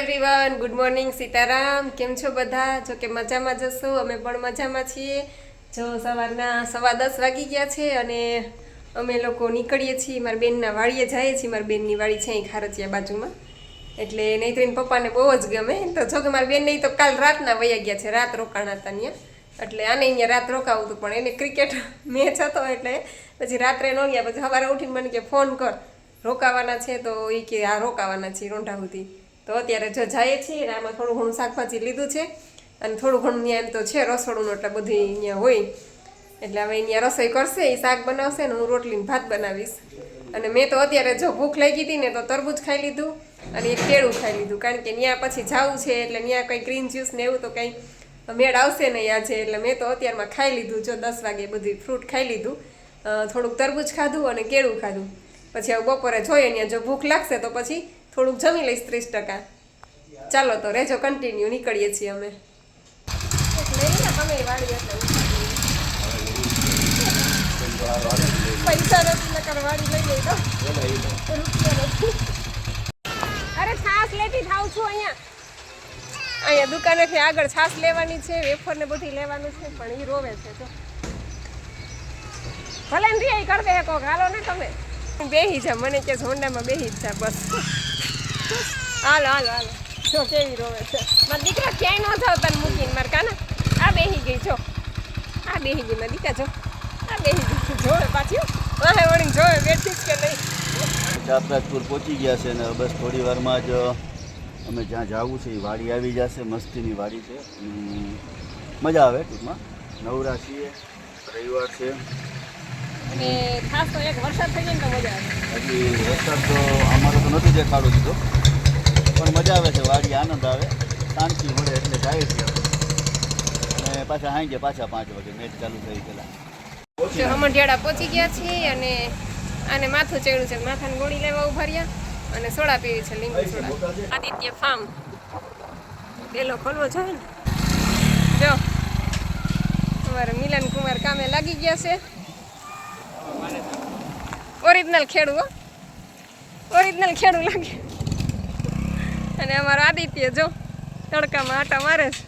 Everyone, good morning, Sitaram. કેમ છો બધા? જો કે મજામાં જશો, અમે પણ મજામાં છીએ. જો સવારના 10:15 વાગી ગયા છે અને અમે લોકો નીકળીએ છીએ. મારા બેનના વાડીએ જઈએ છીએ. મારી બેનની વાડી છે અહીં ખારચિયા બાજુમાં, એટલે નૈત્રીન પપ્પાને બહુ જ ગમે. તો જો કે મારી બેન નહીં તો કાલ રાતના વયા ગયા છે, રાત રોકાણા હતા ત્યાં, એટલે આને અહીંયા રાત રોકાવું હતું, પણ એને ક્રિકેટ મેચ હતો એટલે પછી રાત્રે ન ગયા. પછી સવારે ઉઠીને મને કે ફોન કર, રોકાવાના છે? તો એ કે આ રોકાવાના છીએ રોંઢા સુધી. તો અત્યારે જો જઈએ છીએ. આમાં થોડું ઘણું શાકભાજી લીધું છે અને થોડું ઘણું ત્યાં એમ તો છે રસોડુંનું, એટલે બધી અહીંયા હોય એટલે હવે અહીંયા રસોઈ કરશે, એ શાક બનાવશે ને હું રોટલીને ભાત બનાવીશ. અને મેં તો અત્યારે જો ભૂખ લાગી હતી ને તો તરબૂચ ખાઈ લીધું અને એક કેળું ખાઈ લીધું, કારણ કે ત્યાં પછી જવું છે એટલે ત્યાં કંઈ ગ્રીન જ્યુસ ને એવું તો કંઈ મેળ આવશે નહીં આજે, એટલે મેં તો અત્યારમાં ખાઈ લીધું. જો 10 વાગે બધી ફ્રૂટ ખાઈ લીધું, થોડુંક તરબૂચ ખાધું અને કેળું ખાધું. પછી હવે બપોરે જોઈએ ત્યાં જો ભૂખ લાગશે તો પછી થોડુંક જમી લઈશ 30%. ચાલો તો રહેજો કન્ટિન્યુ, નીકળીએ છીએ અમે. તમે વાડી પૈસા નથી નકર વાડી લઈ લઈ તો રૂપિયા નથી. અરે છાશ લેતી થાવ છું અહીંયા દુકાનેથી આગળ છાશ લેવાની છે, વેફર ને બધી લેવાનું છે, પણ એ રોવે છે. જો ભલે ને રિયાઈ કરી દે કોક, હાલો ને તમે બેહી જા, મને કે હોન્ડામાં બેહી જ જા બસ. હાલો હાલો હાલો, જો કેવી રોવે છે મારા દીકરા. ક્યાંય ન જાવ તને મૂકીને મારે કાના. આ બેહી ગઈ છો, આ બેહી ગઈ મારા દીકરા. જો આ બેહી ગઈ, જોવે પાછી વાહે વળીને જોવે બેઠી કે નહીં. ચાપરાજપુર પહોંચી ગયા છે ને બસ થોડી વારમાં જ અમે જ્યાં જવું છે એ વાડી આવી જશે. મસ્તીની વાડી છે, મજા આવે ટૂંકમાં. નવરા છીએ, રવિવાર છે અને ખાસ તો એક વરસાદ થઈ જાય ને તો મજા આવે. હજી વરસાદ તો અમારો તો નથી દેખાડો દીધો, પણ મજા આવે છે. વાડી આનંદ આવે, શાંતિ મળે એટલે જાય છે. અને પાછા હાઈ પાછા 5 વાગે મેચ ચાલુ થઈ ગયેલા. હમંઢિયાળા પહોંચી ગયા છીએ અને આને માથું ચડ્યું છે, માથાની ગોળી લેવા ઉભા રહ્યા અને સોડા પીવી છે, લીંબુ સોડા. આદિત્ય ફાર્મ પેલો ખોલવો જોઈએ ને. જો અમારે મિલન કુમાર કામે લાગી ગયા છે. ઓરિજિનલ ખેડૂ, ઓરિજિનલ ખેડૂ લાગે. અને અમારો આદિત્ય જો તડકામાં આટા મારે છે.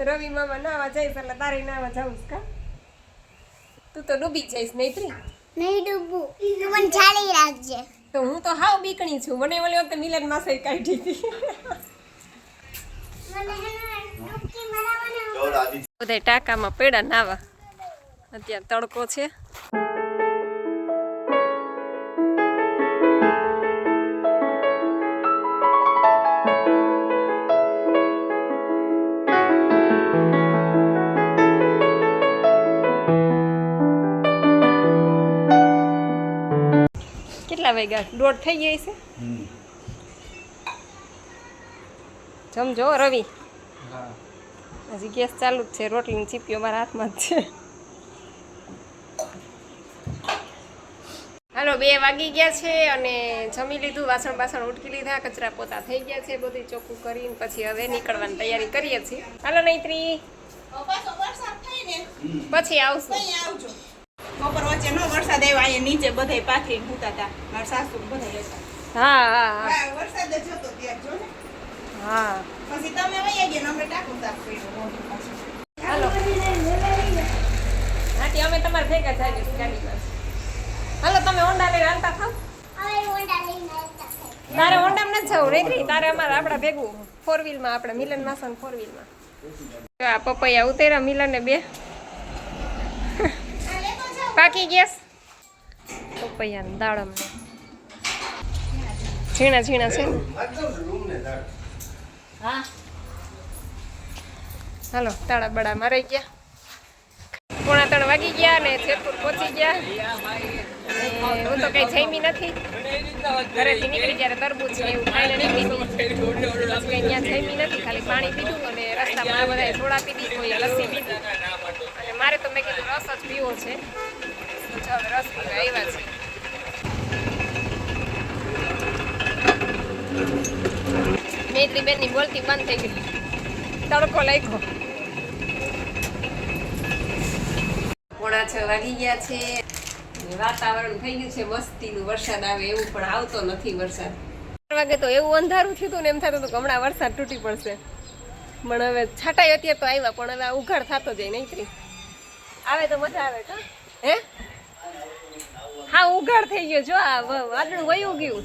રવિ મામા નાવા જઈશ એટલે તારે નાવા જવું કા? તું તો ડૂબી જઈશ નૈત્રી. નહીં ડૂબું, તું મને જાળી રાખજે. તો હું તો હાવ બીકણી છું. મને ઓલી વખતે મિલન માસે કાઢી હતી. બધા ટાંકામાં પડ્યા નાવા. અત્યારે તડકો છે. કેટલા વાગ્યા? 1:30 થઈ ગઈ છે. સમજો રવિ, હજી ગેસ ચાલુ જ છે. રોટલીની ચીપીઓ મારા હાથમાં જ છે. હાલો 2 વાગી ગયા છે અને જમી લીધું, વાસણ બાસણ ઉટકી લીધા, કચરા પોતા થઈ ગયા છે, બધું ચોખ્ખું કરીને પછી હવે નીકળવાની તૈયારી કરીએ છીએ. હાલો નૈત્રી, પછી આવશું. બપોર વચ્ચે નો વરસાદ આવ્યો, અહીંયા નીચે બધાય પાથરીને સૂતા હતા, મારા સાસુ બધાય હતા. હા વરસાદ જ હતો ત્યાં જો ને. હા પછી તમે વયા ગયા ને અમે ટાંકું સાફ કર્યું. હાલો હાથી અમે તમારે ભેગા જઈએ ગાડીમાં. હાલો તમે હોન્ડા લઈને હાલતા થાવ. તારે હોન્ડામાં નથી જવું નૈત્રી, તારે અમારે આપણા ભેગું 4 વ્હીલમાં, આપણે મિલન માસન 4 વ્હીલમાં. આ પપૈયા ઉતર્યા મિલન ને 2 પાકી ગેસ પપૈયા દાડમ ઝીણા ઝીણા છે ને. હાલો તાળા બડા મારાઈ ગયા. 2:45 વાગી ગયા ને જેતપુર પહોંચી ગયા. હું તો કઈ જમી નથી, ઘરેથી નીકળી ત્યારે તરબૂચ ને એવું ખાઈને નીકળી પછી કઈ ત્યાં જમી નથી, ખાલી પાણી પીધું અને રસ્તામાં આ બધાએ સોડા પીધી, કોઈ લસ્સી પીધી અને મારે તો મેં કીધું રસ જ પીવો છે, તો જો હવે રસ પીવા આવ્યા છે. મેત્રી બેનની બોલતી બંધ થઈ ગઈ, તડકો લાગ્યો. 6:30 વાગી ગયા છે, વાતાવરણ થઈ ગયું છે મસ્તીનું, વરસાદ આવે એવું, પણ આવતો નથી વરસાદ. 4 વાગે તો એવું અંધારું થયું હતું ને એમ થતું હતું કે હમણાં વરસાદ તૂટી પડશે, પણ હવે છાંટાઈ અત્યારે તો આવ્યા, પણ હવે આ ઉઘાડ થતો જાય નહીં, આવે તો મજા આવે. કા હે હા ઉઘાડ થઈ ગયો, જો આ વાદળું વયું ગયું.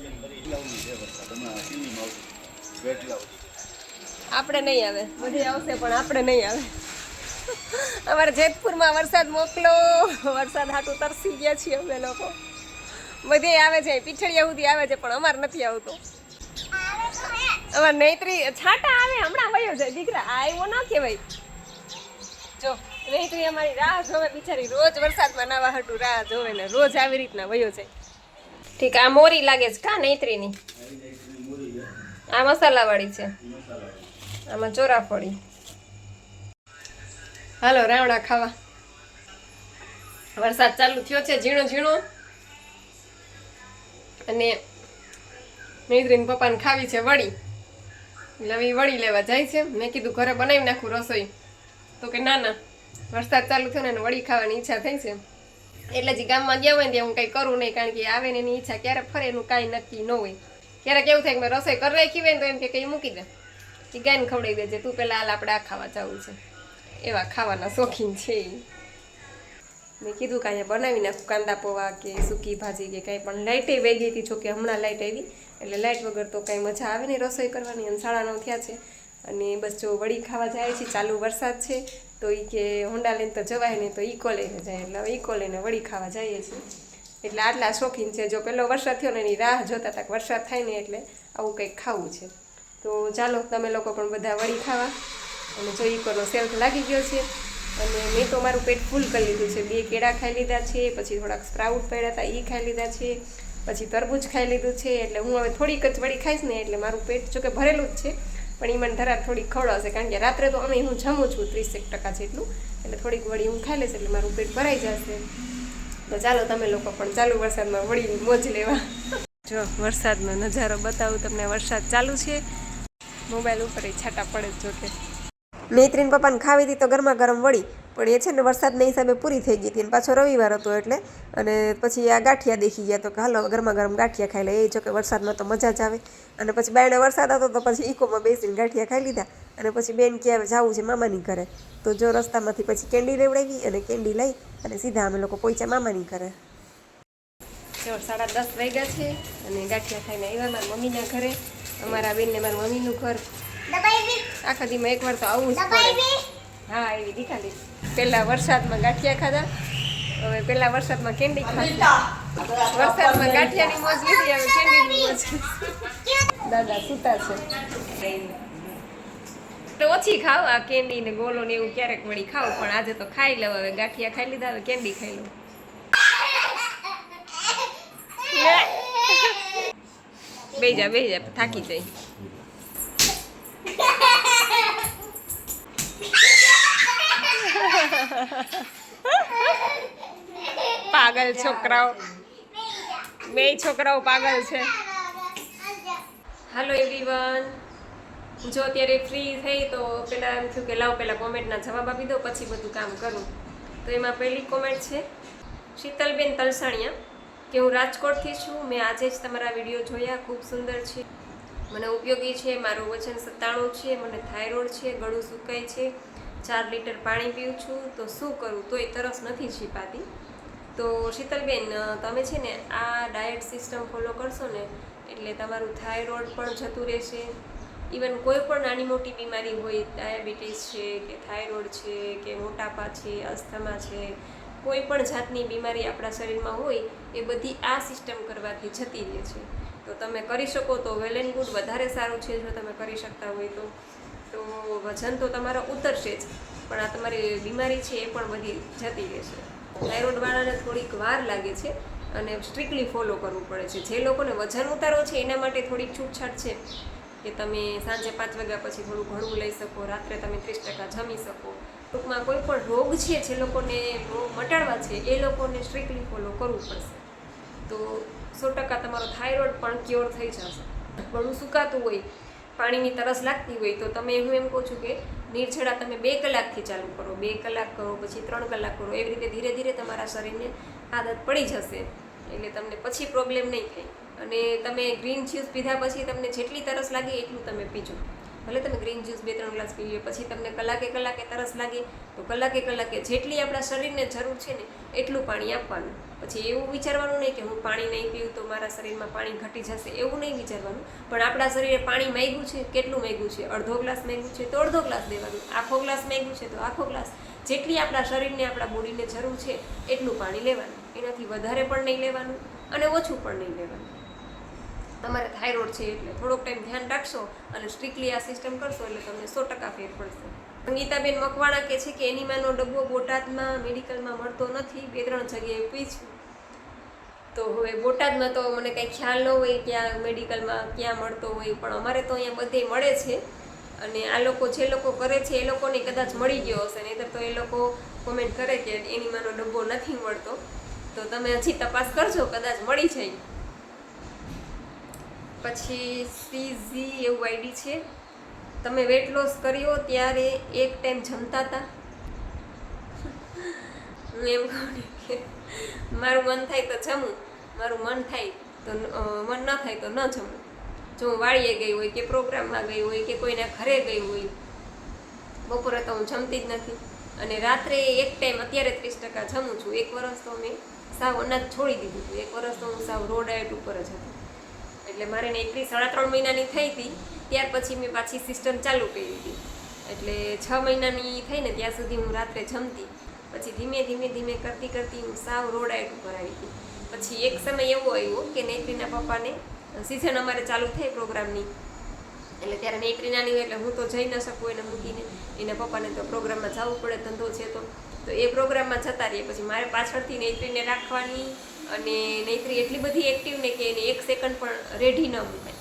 આપણે નહીં આવે, બધે આવશે પણ આપણે નહીં આવે. અમારે જેતપુરમાં વરસાદ મોકલો, વરસાદ હાટું તરસી ગયા છીએ અમે લોકો. બધે આવે છે, પીઠળિયા સુધી આવે છે, પણ અમારે નથી આવતો. અમારે નૈત્રી છાંટા આવે હમણાં વયો જાય, દીકરા આવ્યો ના કહેવાય. જો નૈત્રી અમારી રાહ જોવે બિચારી, રોજ વરસાદમાં નાવા હાટું રાહ જોવે ને રોજ આવી રીતના વયો જાય. ઠીક, આ મોરી લાગે છે કા નૈત્રીની? આ મસાલાવાળી છે, આમાં ચોરાફળી. હાલો રાવણા ખાવા. વરસાદ ચાલુ થયો છે ઝીણો ઝીણો, અને નૈત્રીન પપ્પાને ખાવી છે વડી, એટલે હવે વડી લેવા જાય છે. મેં કીધું ઘરે બનાવી નાખું રસોઈ, તો કે ના ના વરસાદ ચાલુ થયો ને વડી ખાવાની ઈચ્છા થઈ છે, એટલે જ ગામમાં ગયા હોય ને ત્યાં હું કંઈ કરું નહીં, કારણ કે આવે ને એની ઈચ્છા ક્યારે ફરે એનું કાંઈ નક્કી ન હોય. ક્યારેક એવું થાય કે મેં રસોઈ કરી રાખી હોય ને તો એમ કે કંઈ મૂકી દે, એ ગાયને ખવડાવી દેજે, તું પહેલાં હાલ આપણે આ ખાવા જવું છે. એવા ખાવાના શોખીન છે. મેં કીધું કે અહીંયા બનાવી નાખું કાંદા પોવા કે સૂકી ભાજી કે કાંઈ, પણ લાઇટે વહી ગઈ હતી, જોકે હમણાં લાઇટ આવી, એટલે લાઇટ વગર તો કાંઈ મજા આવે નહીં રસોઈ કરવાની. અને 9:30 થયા છે, અને બસ જો વડી ખાવા જાય છે, ચાલુ વરસાદ છે, તો એ કે હોન્ડા લઈને તો જવાય નહીં, તો ઈકો લઈને જાય, એટલે હવે ઈકો લઈને વડી ખાવા જઈએ છીએ. એટલે આટલા શોખીન છે. જો પહેલો વરસાદ થયો ને એની રાહ જોતા હતા, વરસાદ થાય ને એટલે આવું કંઈક ખાવું છે. તો ચાલો તમે લોકો પણ બધા વડી ખાવા. અને જો ઈકોનો સેલ્ફ લાગી ગયો છે, અને મેં તો મારું પેટ ફૂલ કરી લીધું છે. 2 કેળા ખાઈ લીધા છે, પછી થોડાક સ્પ્રાઉટ પડ્યા હતા એ ખાઈ લીધા છે, પછી તરબૂચ ખાઈ લીધું છે. એટલે હું હવે થોડીક જ વડી ખાઈશ ને એટલે મારું પેટ જોકે ભરેલું જ છે, પણ એ મને ધરાર થોડીક ખવડાવશે, કારણ કે રાત્રે તો અમે હું જમું છું 30% જેટલું, એટલે થોડીક વડી હું ખાઈ લઈશ એટલે મારું પેટ ભરાઈ જશે. તો ચાલો તમે લોકો પણ ચાલુ વરસાદમાં વડીની મોજ લેવા. જો વરસાદનો નજારો બતાવું તમને, વરસાદ ચાલુ છે, મોબાઈલ ઉપર છાંટા પડે જ જોકે. નૈત્રીન પપ્પાને ખાવી હતી તો ગરમા ગરમ વળી, પણ એ છે ને વરસાદના હિસાબે પૂરી થઈ ગઈ હતી, અને પાછો રવિવાર હતો એટલે, અને પછી આ ગાંઠિયા દેખી ગયા, તો કે હાલો ગરમા ગરમ ગાંઠિયા ખાઈ લે. એ જો કે વરસાદમાં તો મજા જ આવે, અને પછી બાયણે વરસાદ હતો તો પછી ઈકોમાં બેસીને ગાંઠિયા ખાઈ લીધા, અને પછી બેન કે હવે જવું છે મામાની ઘરે, તો જો રસ્તામાંથી પછી કેન્ડી લેવડાવી, અને કેન્ડી લઈ અને સીધા અમે લોકો પહોંચ્યા મામાની ઘરે. જો 10:30 વાગ્યા છે, અને ગાંઠિયા ખાઈને આવ્યા મારા મમ્મીના ઘરે. અમારા બેનને મારા મમ્મીનું ઘર આખા દીમાં એકવાર તો આવું જ પડે. હા એવી દીખાલી. પહેલા વરસાદમાં ગાંઠિયા ખાધા, હવે પહેલા વરસાદમાં કેન્ડી ખાધા. વરસાદમાં ગાંઠિયાની મોજ લીધી, હવે કેન્ડીની મોજ. દાદા સૂતા છે તો ઓછી ખાવ, આ કેન્ડી ને ગોલો ને એવું ક્યારેક વળી ખાવ, પણ આજે તો ખાઈ લઉં. હવે ગાંઠિયા ખાઈ લીધા, હવે કેન્ડી ખાઈ લઉં. બેજા થાકી જાય. પાગલ છોકરાઓ, 2 છોકરાઓ પાગલ છે. હાલો એવરીવન, જો અત્યારે ફ્રી થઈ તો પહેલાં એમ થયું કે લાવ પહેલાં કોમેન્ટના જવાબ આપી દો, પછી બધું કામ કરું. તો એમાં પહેલી કોમેન્ટ છે શીતલબેન તલસાણિયા, કે હું રાજકોટથી છું, મેં આજે જ તમારા વિડીયો જોયા, ખૂબ સુંદર છે, મને ઉપયોગી છે. મારું વજન 97 છે, મને થાઇરોઇડ છે, ગળું સુકાય છે, 4 લીટર પાણી પીઉં છું, તો શું કરું તોય તરસ નથી છીપાતી. તો શીતલબેન તમે છે ને આ ડાયટ સિસ્ટમ ફોલો કરશો ને એટલે તમારું થાઇરોઇડ પણ જતું રહેશે. ઇવન કોઈ પણ નાની મોટી બીમારી હોય, ડાયાબિટીસ છે કે થાઇરોઇડ છે કે મોટાપા છે, અસ્થમા છે, કોઈ પણ જાતની બીમારી આપણા શરીરમાં હોય એ બધી આ સિસ્ટમ કરવાથી જતી રહે છે. તો તમે કરી શકો તો વેલ એન્ડ ગુડ, વધારે સારું છે જો તમે કરી શકતા હોય તો વજન તો તમારો ઉતરશે જ, પણ આ તમારી બીમારી છે એ પણ બધી જતી રહેશે. થાઇરોઇડવાળાને થોડીક વાર લાગે છે, અને સ્ટ્રિક્ટલી ફોલો કરવું પડે છે. જે લોકોને વજન ઉતારવો છે એના માટે થોડીક છૂટછાટ છે કે તમે સાંજે 5 વાગ્યા પછી થોડું ઘણું લઈ શકો, રાત્રે તમે 30% જમી શકો. ટૂંકમાં કોઈ પણ રોગ છે જે લોકોને રોગ મટાડવા છે એ લોકોને સ્ટ્રિક્ટલી ફોલો કરવું પડશે. તો 100% તમારો થાઇરોઇડ પણ ક્યોર થઈ જશે. ગળું સુકાતું હોય, પાણીની તરસ લાગતી હોય તો તમે હું એમ કહું છું કે નિર્જળા તમે 2 કલાકથી ચાલુ કરો, 2 કલાક કરો, પછી 3 કલાક કરો. એવી રીતે ધીરે ધીરે તમારા શરીરને આદત પડી જશે એટલે તમને પછી પ્રોબ્લેમ નહીં થાય. અને તમે ગ્રીન જ્યુસ પીધા પછી તમને જેટલી તરસ લાગે એટલું તમે પીજો. ભલે તમે ગ્રીન જ્યુસ 2-3 ગ્લાસ પી લો, પછી તમને કલાકે તરસ લાગે તો કલાકે જેટલી આપણા શરીરને જરૂર છે ને એટલું પાણી આપવાનું. પછી એવું વિચારવાનું નહીં કે હું પાણી નહીં પીવું તો મારા શરીરમાં પાણી ઘટી જશે, એવું નહીં વિચારવાનું. પણ આપણા શરીરે પાણી માંગ્યું છે, કેટલું માંગ્યું છે? અડધો ગ્લાસ માંગ્યું છે તો અડધો ગ્લાસ દેવાનું, આખો ગ્લાસ માંગ્યું છે તો આખો ગ્લાસ. જેટલી આપણા શરીરને આપણા બોડીને જરૂર છે એટલું પાણી લેવાનું. એનાથી વધારે પણ નહીં લેવાનું અને ઓછું પણ નહીં લેવાનું. તમારે થાઇરોઇડ છે એટલે થોડોક ટાઈમ ધ્યાન રાખશો અને સ્ટ્રિક્ટલી આ સિસ્ટમ કરશો એટલે તમને 100% ફેર પડશે. સંગીતાબેન મકવાણા કહે છે કે એનીમાનો ડબ્બો બોટાદમાં મેડિકલમાં મળતો નથી, 2-3 જગ્યાએ પૂછ્યું. તો હવે બોટાદમાં તો મને કાંઈ ખ્યાલ ન હોય ક્યાં મેડિકલમાં ક્યાં મળતો હોય, પણ અમારે તો અહીંયા બધે મળે છે. અને આ લોકો જે લોકો કરે છે એ લોકોને કદાચ મળી ગયો હશે, નહીંતર તો એ લોકો કોમેન્ટ કરે કે એનીમાનો ડબ્બો નથી મળતો. તો તમે હજી તપાસ કરજો, કદાચ મળી જાય. પછી સીઝી એવું આઈડી છે, તમે વેટ લોસ કર્યો ત્યારે એક ટાઈમ જમતા હતા? હું એમ કહું કે મારું મન થાય તો જમું, મારું મન થાય તો મન ન થાય તો ન જમું. જો હું વાડીએ ગઈ હોય કે પ્રોગ્રામમાં ગઈ હોય કે કોઈના ઘરે ગઈ હોય, બપોરે તો હું જમતી જ નથી. અને રાત્રે એક ટાઈમ અત્યારે 30% જમું છું. 1 વર્ષ તો મેં સાવ અનાજ છોડી દીધું હતું. 1 વર્ષ તો હું સાવ રો ડાયટ ઉપર જ હતી. એટલે મારે ને 3.5 મહિનાની થઈ હતી ત્યાર પછી મેં પાછી સિસ્ટમ ચાલુ કરી હતી. એટલે 6 મહિનાની થઈને ત્યાં સુધી હું રાત્રે જમતી. પછી ધીમે ધીમે કરતી હું સાવ રો ડાયટ ઉપર આવી હતી. પછી એક સમય એવો આવ્યો કે નૈત્રીના પપ્પાને સિઝન અમારે ચાલુ થઈ પ્રોગ્રામની, એટલે ત્યારે નૈત્રી નાની હોય એટલે હું તો જઈ ન શકું એને મૂકીને. એના પપ્પાને તો પ્રોગ્રામમાં જવું પડે, ધંધો છે તો એ પ્રોગ્રામમાં જતા રહીએ. પછી મારે પાછળથી નૈત્રીને રાખવાની, અને નૈત્રી એટલી બધી એક્ટિવ ને કે એને 1 સેકન્ડ પણ રેડી ન મૂકાય,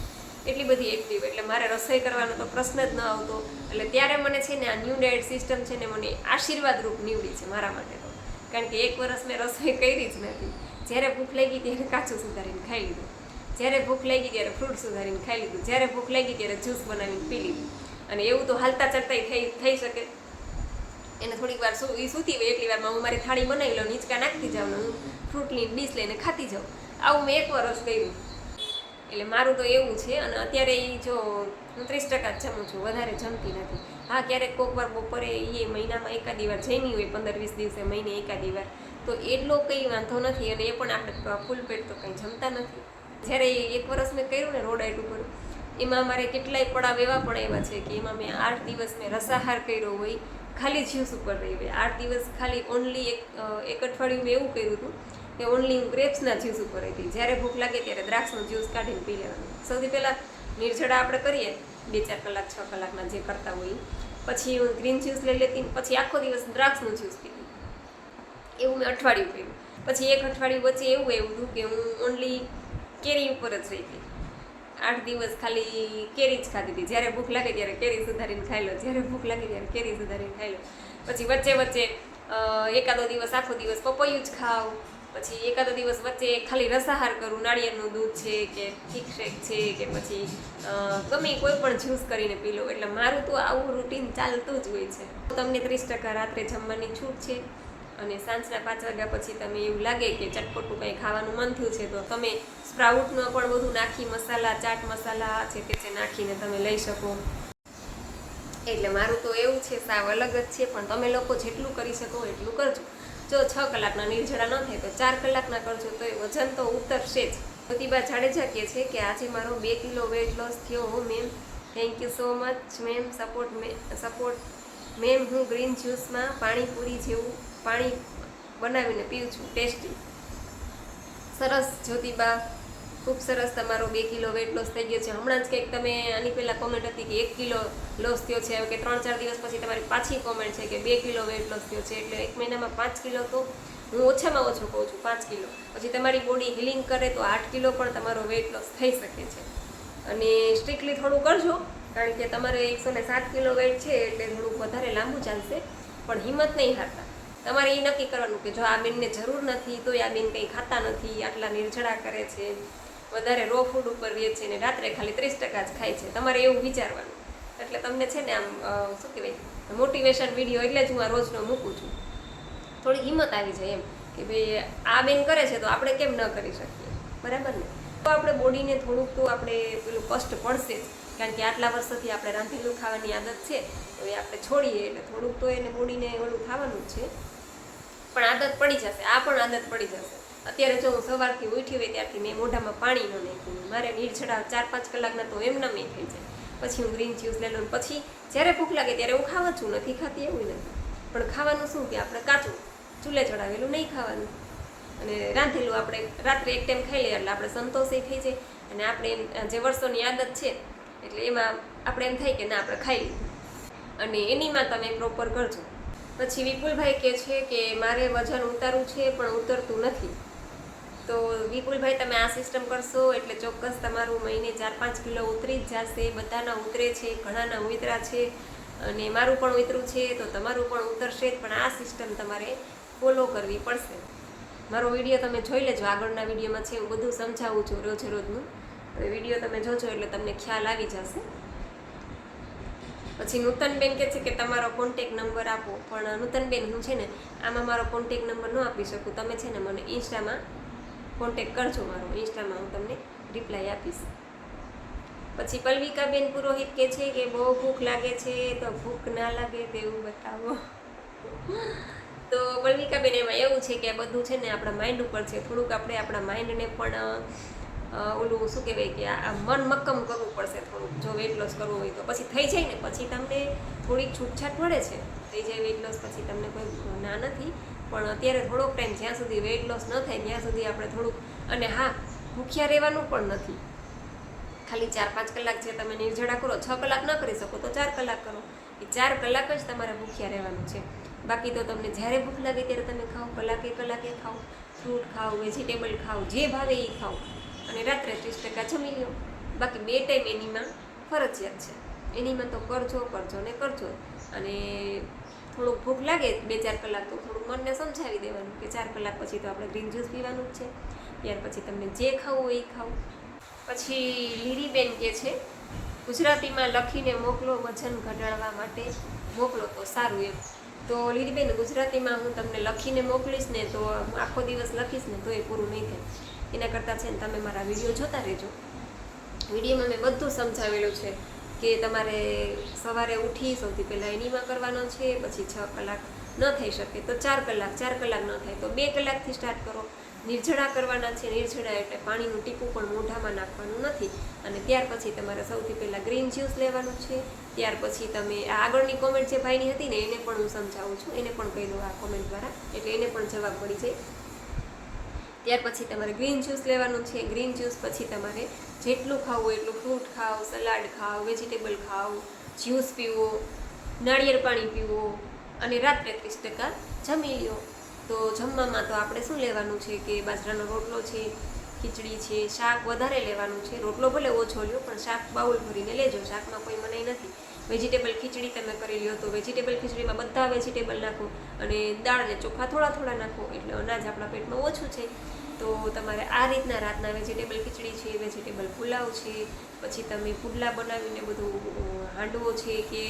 એટલી બધી એક્ટિવ. એટલે મારે રસોઈ કરવાનો તો પ્રશ્ન જ ન આવતો. એટલે ત્યારે મને છે ને આ ન્યૂ ડાયટ સિસ્ટમ છે ને મને આશીર્વાદરૂપ નીવડી છે મારા માટે તો. કારણ કે 1 વર્ષ મેં રસોઈ કરી જ નથી. જ્યારે ભૂખ લાગી ત્યારે કાચું સુધારીને ખાઈ લીધું, જ્યારે ભૂખ લાગી ત્યારે ફ્રૂટ સુધારીને ખાઈ લીધું, જ્યારે ભૂખ લાગી ત્યારે જ્યુસ બનાવીને પી લીધું. અને એવું તો હાલતા ચાલતા થઈ શકે. એને થોડીક વાર સૂતી હોય એટલી વારમાં હું મારી થાળી બનાવી લઉં, નીચકા નાખતી જાઉં ને હું ફ્રૂટની ડીશ લઈને ખાતી જાઉં. આવું મેં 1 વર્ષ કર્યું. એટલે મારું તો એવું છે. અને અત્યારે એ જો હું 30% જમું છું, વધારે જમતી નથી. હા, ક્યારેક કોક વાર બપોરે એ મહિનામાં એકાદી વાર જમી હોય, 15-20 દિવસે મહિને એકાદી વાર, તો એટલો કંઈ વાંધો નથી. અને એ પણ આપણે ફૂલ પેટ તો કંઈ જમતા નથી. જ્યારે 1 વર્ષ મેં કર્યું ને રો ડાયટ ઉપર, એમાં મારે કેટલાય પડાવ એવા પણ એવા છે કે એમાં મેં 8 દિવસ મેં રસાહાર કર્યો હોય, ખાલી જ્યુસ ઉપર રહી હોય. 8 દિવસ ખાલી ઓનલી એક અઠવાડિયું મેં એવું કર્યું હતું કે ઓનલી હું ગ્રેપ્સના જ્યુસ ઉપર હતી. જ્યારે ભૂખ લાગે ત્યારે દ્રાક્ષનો જ્યુસ કાઢીને પી લેવાનું. સૌથી પહેલાં નિર્જળા આપણે કરીએ 2-4 કલાક 6 કલાકના જે કરતા હોય, પછી હું ગ્રીન જ્યુસ લઈ લેતી, પછી આખો દિવસ દ્રાક્ષનું જ્યુસ પીતી. એવું મેં અઠવાડિયું કર્યું. પછી 1 અઠવાડિયું વચ્ચે એવું હતું કે હું ઓનલી કેરી ઉપર જ રહી હતી. 8 દિવસ ખાલી કેરી જ ખાતી હતી. જ્યારે ભૂખ લાગે ત્યારે કેરી સુધારીને ખાઈ લો, જ્યારે ભૂખ લાગે ત્યારે કેરી સુધારીને ખાઈ લો. પછી વચ્ચે એકાદો દિવસ આખો દિવસ પપૈયું જ ખાવ. પછી એકાદો દિવસ વચ્ચે ખાલી રસાહાર કરું, નાળિયેરનું દૂધ છે કે થીક શેક છે કે પછી ગમે કોઈ પણ જ્યુસ કરીને પી લો. એટલે મારું તો આવું રૂટીન ચાલતું જ હોય છે. તમને 30% રાત્રે જમવાની છૂટ છે. અને સાંજના 5 વાગ્યા પછી તમે એવું લાગે કે ચટપટું કંઈ ખાવાનું મન થયું છે તો તમે સ્પ્રાઉટનો પણ બધું નાખી મસાલા, ચાટ મસાલા છે તે નાખીને તમે લઈ શકો. એટલે મારું તો એવું છે, સાવ અલગ જ છે. પણ તમે લોકો જેટલું કરી શકો એટલું કરજો. જો 6 કલાકના નિર્જળા ન થાય તો 4 કલાકના કરજો તો એ વજન તો ઉતરશે જ. પ્રતિભા જાડેજા કહે છે કે આજે મારો 2 કિલો વેટ લોસ થયો હો ma'am, thank you so much ma'am, support ma'am. હું ગ્રીન જ્યુસમાં પાણીપુરી જેવું પાણી બનાવીને પીઉં છું, ટેસ્ટી. સરસ જ્યોતિબા, ખૂબ સરસ. તમારો 2 કિલો વેટ લોસ થઈ ગયો છે. હમણાં જ કંઈક તમે આની પહેલાં કોમેન્ટ હતી કે 1 કિલો લોસ થયો છે, કે 3-4 દિવસ પછી તમારી પાછી કોમેન્ટ છે કે 2 કિલો વેટ લોસ થયો છે. એટલે 1 મહિનામાં 5 કિલો તો હું ઓછામાં ઓછો કહું છું 5 કિલો. પછી તમારી બોડી હિલિંગ કરે તો 8 કિલો પણ તમારો વેઇટ લોસ થઈ શકે છે. અને સ્ટ્રિક્ટલી થોડું કરજો, કારણ કે તમારે 107 કિલો વેઇટ છે એટલે થોડુંક વધારે લાંબુ ચાલશે. પણ હિંમત નહીં હારતા. તમારે એ નક્કી કરવાનું કે જો આ બેનને જરૂર નથી તો આ બેન કંઈ ખાતા નથી, આટલા નિર્જળા કરે છે, વધારે રો ફૂડ ઉપર રહે છે ને રાત્રે ખાલી 30% જ ખાય છે. તમારે એવું વિચારવાનું. એટલે તમને છે ને આમ શું કહેવાય, મોટિવેશન વિડીયો એટલે જ હું આ રોજનો મૂકું છું. થોડી હિંમત આવી જાય એમ કે ભાઈ આ બેન કરે છે તો આપણે કેમ ન કરી શકીએ, બરાબર ને? તો આપણે બોડીને થોડુંક તો આપણે પેલું કષ્ટ પડશે જ, કારણ કે આટલા વર્ષોથી આપણે રાંધેલું ખાવાની આદત છે તો એ આપણે છોડીએ એટલે થોડુંક તો એને બોડીને ઓલું થવાનું જ છે. પણ આદત પડી જશે, આ પણ આદત પડી જશે. અત્યારે જો હું સવારથી ઉઠી હોય ત્યારથી મેં મોઢામાં પાણી ન નાખ્યું, મારે નિર્જળા 4-5 કલાકના તો એમના મેં થઈ જાય. પછી હું ગ્રીન જ્યુસ લઈ લઉં, પછી જ્યારે ભૂખ લાગે ત્યારે હું ખાવા છું, નથી ખાતી એવું નથી. પણ ખાવાનું શું કે આપણે કાચું ચૂલે ચડાવેલું નહીં ખાવાનું, અને રાંધેલું આપણે રાત્રે એક ટાઈમ ખાઈ લઈએ એટલે આપણે સંતોષે થઈ જાય. અને આપણે જે વર્ષોની આદત છે એટલે એમાં આપણે એમ થાય કે ના આપણે ખાઈ લીધું, અને એનીમાં તમે પ્રોપર કરજો. પછી વિપુલભાઈ કહે છે કે મારે વજન ઉતારવું છે પણ ઉતરતું નથી. તો વિપુલભાઈ તમે આ સિસ્ટમ કરશો એટલે ચોક્કસ તમારું મહિને 4-5 કિલો ઉતરી જ જશે. બધાના ઉતરે છે, ઘણાના ઉતરા છે, અને મારું પણ ઉતરું છે તો તમારું પણ ઉતરશે જ. પણ આ સિસ્ટમ તમારે ફોલો કરવી પડશે. મારો વિડીયો તમે જોઈ લેજો, આગળના વિડીયોમાં છે હું બધું સમજાવું છું રોજે રોજનું. તો એ વિડીયો તમે જોજો એટલે તમને ખ્યાલ આવી જશે. પછી નૂતનબેન કહે છે કે તમારો કોન્ટેક નંબર આપો. પણ નૂતનબેન હું છે ને આમાં મારો કોન્ટેક નંબર ન આપી શકું. તમે છે ને મને ઇન્સ્ટામાં કોન્ટેક કરજો, મારો ઇન્સ્ટામાં હું તમને રિપ્લાય આપીશ. પછી પલ્વિકાબેન પુરોહિત કહે છે કે બહુ ભૂખ લાગે છે તો ભૂખ ના લાગે તેવું બતાવો. તો પલ્વિકાબેન એમાં એવું છે કે આ બધું છે ને આપણા માઇન્ડ ઉપર છે. થોડુંક આપણે આપણા માઇન્ડને પણ ઓલું શું કહેવાય કે આ મન મક્કમ કરવું પડશે થોડુંક. જો વેઇટ લોસ કરવું હોય તો પછી થઈ જાય ને પછી તમને થોડીક છૂટછાટ મળે છે, થઈ જાય વેઇટ લોસ, પછી તમને કોઈ ના નથી. પણ અત્યારે થોડોક ટાઈમ જ્યાં સુધી વેઇટ લોસ ન થાય ત્યાં સુધી આપણે થોડુંક, અને હા ભૂખ્યા રહેવાનું પણ નથી. ખાલી 4-5 કલાક જે તમે નિર્જળા કરો, 6 કલાક ન કરી શકો તો 4 કલાક કરો. એ 4 કલાક જ તમારે ભૂખ્યા રહેવાનું છે. બાકી તો તમને જ્યારે ભૂખ લાગે ત્યારે તમે ખાઓ, કલાકે ખાઓ, ફ્રૂટ ખાઓ, વેજીટેબલ ખાઓ, જે ભાવે એ ખાઓ, અને રાત્રે 30% જમી લો. બાકી 2 ટાઈમ એનીમાં ફરજિયાત છે. એનીમાં તો કરજો ને કરજો. અને થોડુંક ભૂખ લાગે 2-4 કલાક તો થોડુંક મનને સમજાવી દેવાનું કે 4 કલાક પછી તો આપણે ગ્રીન જ્યુસ પીવાનું જ છે. ત્યાર પછી તમને જે ખાવું હોય એ ખાઓ. પછી લીરીબેન કહે છે ગુજરાતીમાં લખીને મોકલો, વજન ઘટાડવા માટે મોકલો તો સારું એમ. તો લીરીબેન ગુજરાતીમાં હું તમને લખીને મોકલીશ ને તો આખો દિવસ લખીશ ને તો એ પૂરું નહીં થાય. એના કરતાં છે ને તમે મારા વિડીયો જોતા રહેજો. વિડીયોમાં મેં બધું સમજાવેલું છે કે તમારે સવારે ઉઠી સૌથી પહેલાં એનીમાં કરવાનો છે, પછી 6 કલાક ન થઈ શકે તો 4 કલાક, 4 કલાક ન થાય તો 2 કલાકથી સ્ટાર્ટ કરો. નિર્જળા કરવાના છે. નિર્જળા એટલે પાણીનું ટીપું પણ મોઢામાં નાખવાનું નથી. અને ત્યાર પછી તમારે સૌથી પહેલાં ગ્રીન જ્યુસ લેવાનું છે. ત્યાર પછી તમે આ આગળની કોમેન્ટ જે ભાઈની હતી ને એને પણ હું સમજાવું છું, એને પણ કહી દઉં આ કોમેન્ટ દ્વારા, એટલે એને પણ જવાબ મળી જાય. ત્યાર પછી તમારે ગ્રીન જ્યુસ લેવાનું છે. ગ્રીન જ્યુસ પછી તમારે જેટલું ખાવું હોય એટલું ફ્રૂટ ખાઓ, સલાડ ખાઓ, વેજીટેબલ ખાઓ, જ્યુસ પીવો, નાળિયેર પાણી પીવો, અને રાત્રે 30% જમી લો. તો જમવામાં તો આપણે શું લેવાનું છે કે બાજરાનો રોટલો છે, ખીચડી છે, શાક વધારે લેવાનું છે. રોટલો ભલે ઓછો લ્યો પણ શાક બાઉલ ભરીને લેજો, શાકમાં કોઈ મનાઈ નથી. વેજીટેબલ ખીચડી તમે કરી લ્યો તો વેજીટેબલ ખીચડીમાં બધા વેજીટેબલ નાખો, અને દાળ ને ચોખા થોડા થોડા નાખો એટલે અનાજ આપણા પેટમાં ઓછું છે. તો તમારે આ રીતના રાતના વેજીટેબલ ખીચડી છે, વેજીટેબલ પુલાવ છે, પછી તમે પુડલા બનાવીને બધું હાંડવો છે કે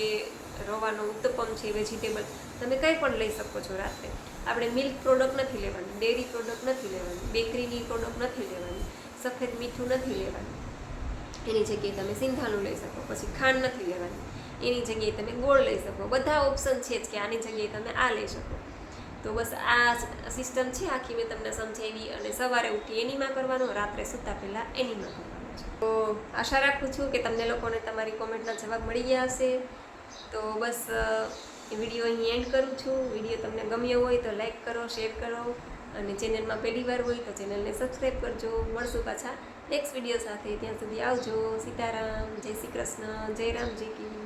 રવાનો ઉત્તપમ છે, વેજીટેબલ તમે કંઈ પણ લઈ શકો છો. રાત્રે આપણે મિલ્ક પ્રોડક્ટ નથી લેવાની, ડેરી પ્રોડક્ટ નથી લેવાની, બેકરીની પ્રોડક્ટ નથી લેવાની, સફેદ મીઠું નથી લેવાનું. એની જગ્યાએ તમે સિંધાનું લઈ શકો. પછી ખાંડ નથી લેવાની, એની જગ્યાએ તમે ગોળ લઈ શકો. બધા ઓપ્શન છે જ કે આની જગ્યાએ તમે આ લઈ શકો. તો બસ આ સિસ્ટમ છે આખી મેં તમને સમજાવી. અને સવારે ઉઠી એનીમાં કરવાનું, રાત્રે સૂતા પહેલાં એનીમાં કરવાનું છે. તો આશા રાખું છું કે તમને લોકોને તમારી કોમેન્ટના જવાબ મળી ગયા હશે. તો બસ વિડીયો અહીં એન્ડ કરું છું. વિડીયો તમને ગમ્યો હોય તો લાઈક કરો, શેર કરો, અને ચેનલમાં પહેલી વાર હોય તો ચેનલને સબસ્ક્રાઈબ કરજો. મળશું પાછા નેક્સ્ટ વિડીયો સાથે. ત્યાં સુધી આવજો. સીતારામ, જય શ્રી કૃષ્ણ, જય રામજી કી.